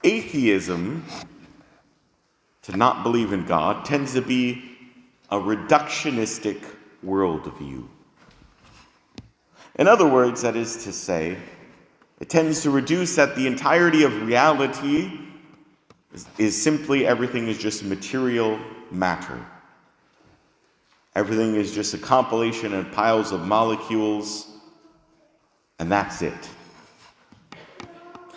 Atheism, to not believe in God, tends to be a reductionistic worldview. In other words, that is to say, it tends to reduce that the entirety of reality is simply everything is just material matter. Everything is just a compilation of piles of molecules, and that's it.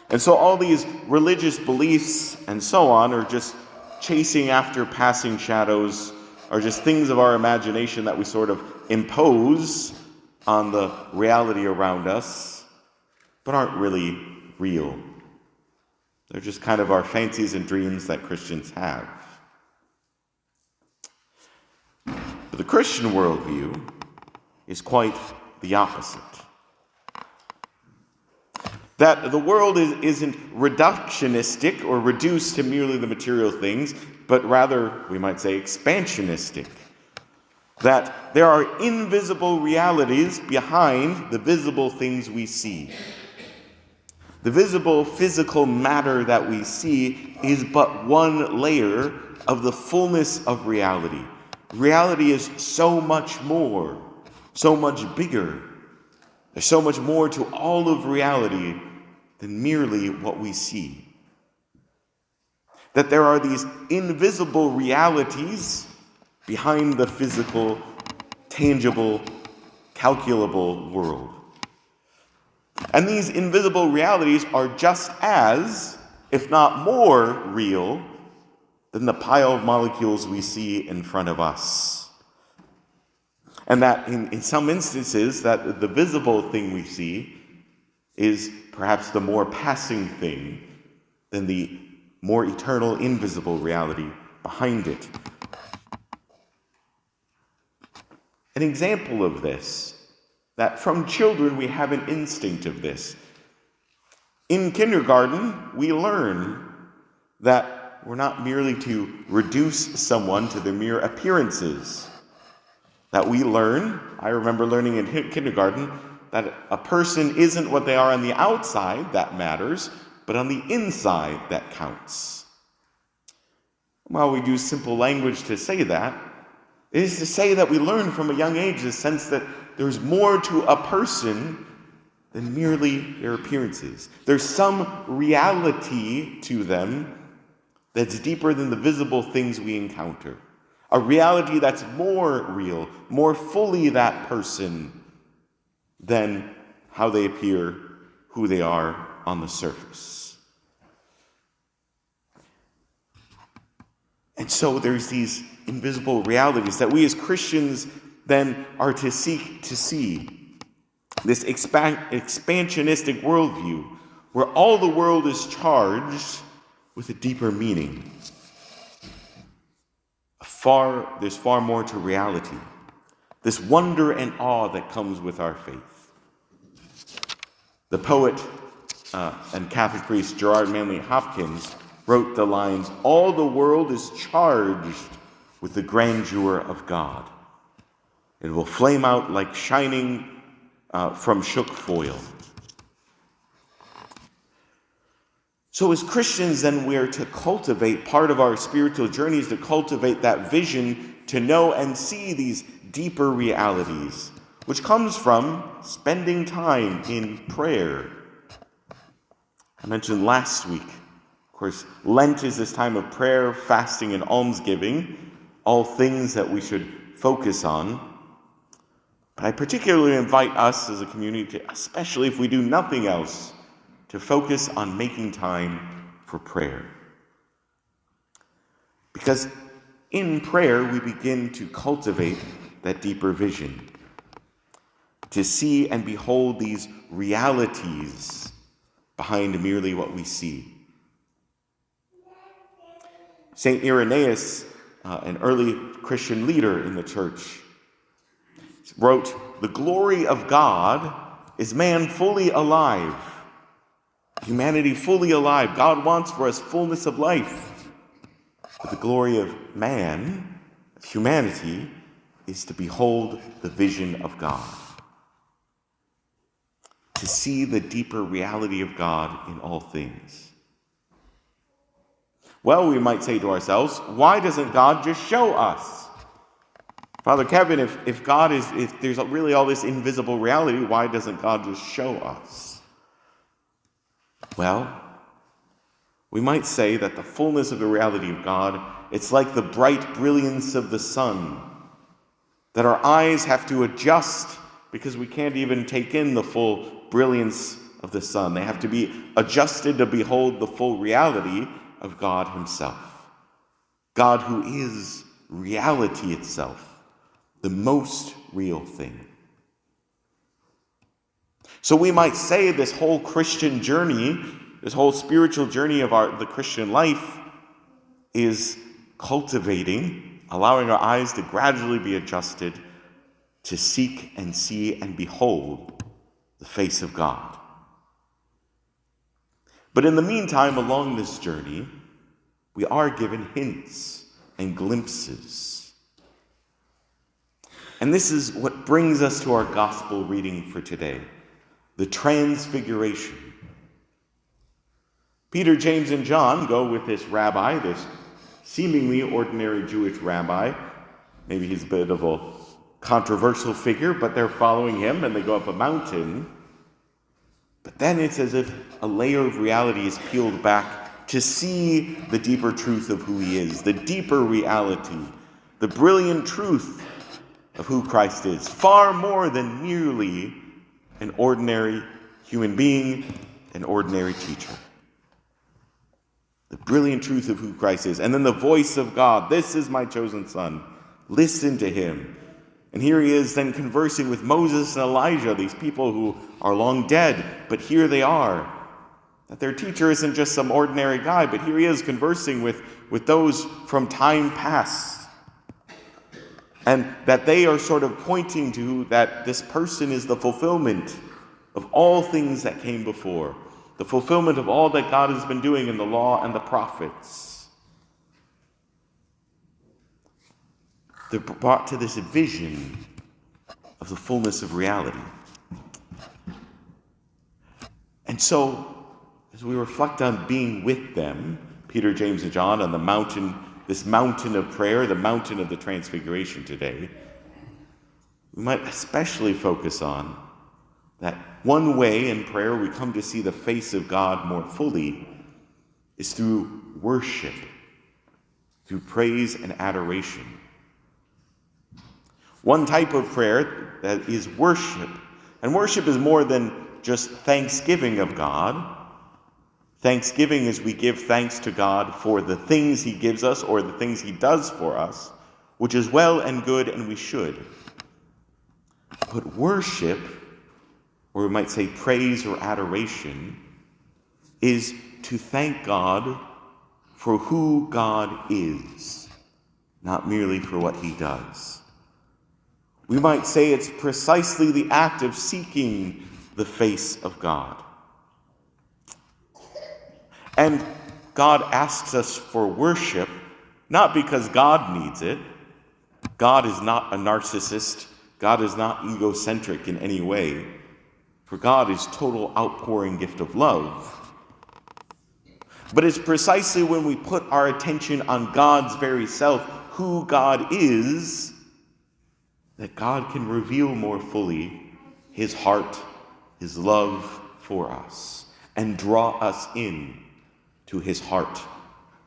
And so all these religious beliefs and so on are just chasing after passing shadows, are just things of our imagination that we sort of impose on the reality around us, but aren't really real. They're just kind of our fancies and dreams that Christians have. But the Christian worldview is quite the opposite. That the world isn't reductionistic or reduced to merely the material things, but rather, we might say, expansionistic. That there are invisible realities behind the visible things we see. The visible physical matter that we see is but one layer of the fullness of reality. Reality is so much more, so much bigger. There's so much more to all of reality than merely what we see. That there are these invisible realities behind the physical, tangible, calculable world. And these invisible realities are just as, if not more, real than the pile of molecules we see in front of us. And that in some instances, that the visible thing we see is perhaps the more passing thing than the more eternal, invisible reality behind it. An example of this, that from children we have an instinct of this. In kindergarten, we learn that we're not merely to reduce someone to their mere appearances. That we learn, I remember learning in kindergarten, that a person isn't what they are on the outside that matters, but on the inside that counts. While we use simple language to say that, it is to say that we learn from a young age the sense that there's more to a person than merely their appearances. There's some reality to them that's deeper than the visible things we encounter. A reality that's more real, more fully that person than how they appear, who they are on the surface. And so there's these invisible realities that we as Christians then are to seek to see. This expansionistic worldview where all the world is charged with a deeper meaning. There's far more to reality. This wonder and awe that comes with our faith. The poet and Catholic priest Gerard Manley Hopkins wrote the lines, "All the world is charged with the grandeur of God. It will flame out like shining from shook foil." So as Christians, then, we are to cultivate, part of our spiritual journey is to cultivate that vision to know and see these deeper realities, which comes from spending time in prayer. I mentioned last week, of course, Lent is this time of prayer, fasting, and almsgiving, all things that we should focus on. But I particularly invite us as a community, to, especially if we do nothing else, to focus on making time for prayer. Because in prayer, we begin to cultivate that deeper vision, to see and behold these realities behind merely what we see. St. Irenaeus, an early Christian leader in the church, wrote, "The glory of God is man fully alive. Humanity fully alive. God wants for us fullness of life. But the glory of man, of humanity, is to behold the vision of God. To see the deeper reality of God in all things." Well, we might say to ourselves, why doesn't God just show us? Father Kevin, if there's really all this invisible reality, why doesn't God just show us? Well, we might say that the fullness of the reality of God, it's like the bright brilliance of the sun, that our eyes have to adjust because we can't even take in the full brilliance of the sun. They have to be adjusted to behold the full reality of God himself. God who is reality itself, the most real thing. So we might say this whole Christian journey, this whole spiritual journey of the Christian life is cultivating, allowing our eyes to gradually be adjusted to seek and see and behold the face of God. But in the meantime, along this journey, we are given hints and glimpses. And this is what brings us to our gospel reading for today, the Transfiguration. Peter, James, and John go with this rabbi, this seemingly ordinary Jewish rabbi. Maybe he's a bit of a controversial figure, but they're following him and they go up a mountain. But then it's as if a layer of reality is peeled back to see the deeper truth of who he is, the deeper reality, the brilliant truth of who Christ is, far more than merely an ordinary human being, an ordinary teacher. The brilliant truth of who Christ is. And then the voice of God, this is my chosen son, listen to him. And here he is then conversing with Moses and Elijah, these people who are long dead, but here they are. That their teacher isn't just some ordinary guy, but here he is conversing with those from time past. And that they are sort of pointing to that this person is the fulfillment of all things that came before. The fulfillment of all that God has been doing in the law and the prophets. They're brought to this vision of the fullness of reality. And so, as we reflect on being with them, Peter, James, and John, on the mountain, this mountain of prayer, the mountain of the Transfiguration today, we might especially focus on that one way in prayer we come to see the face of God more fully is through worship, through praise and adoration. One type of prayer that is worship. And worship is more than just thanksgiving of God. Thanksgiving is we give thanks to God for the things he gives us or the things he does for us, which is well and good, and we should. But worship, or we might say praise or adoration, is to thank God for who God is, not merely for what he does. We might say it's precisely the act of seeking the face of God. And God asks us for worship, not because God needs it. God is not a narcissist. God is not egocentric in any way. For God is total outpouring gift of love. But it's precisely when we put our attention on God's very self, who God is, that God can reveal more fully his heart, his love for us, and draw us in to his heart,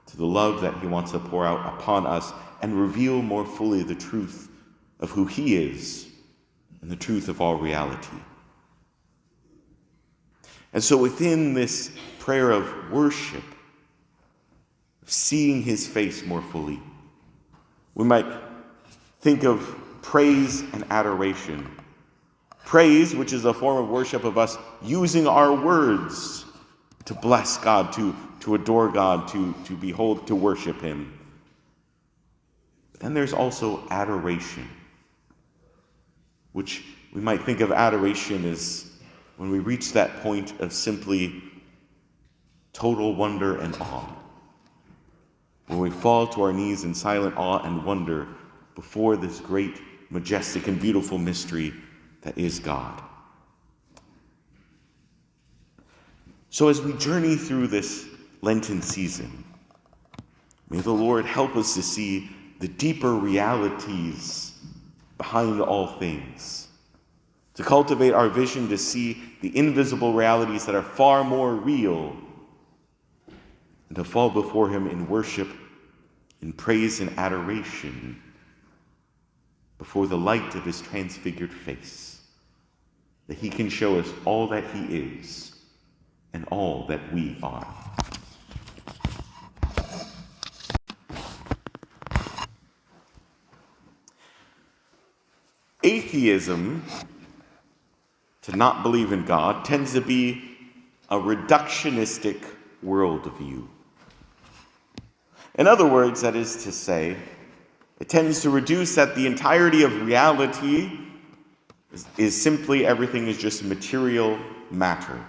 to the love that he wants to pour out upon us, and reveal more fully the truth of who he is and the truth of all reality. And so within this prayer of worship, of seeing his face more fully, we might think of praise and adoration. Praise, which is a form of worship of us using our words to bless God, to adore God, to behold, to worship him. Then there's also adoration, which we might think of adoration as when we reach that point of simply total wonder and awe. When we fall to our knees in silent awe and wonder before this great, majestic, and beautiful mystery that is God. So as we journey through this Lenten season, May the Lord help us to see the deeper realities behind all things, to cultivate our vision to see the invisible realities that are far more real, and to fall before him in worship, in praise and adoration, before the light of his transfigured face, that he can show us all that he is and all that we are. Atheism, to not believe in God, tends to be a reductionistic worldview. In other words, that is to say, it tends to reduce that the entirety of reality is simply everything is just material matter.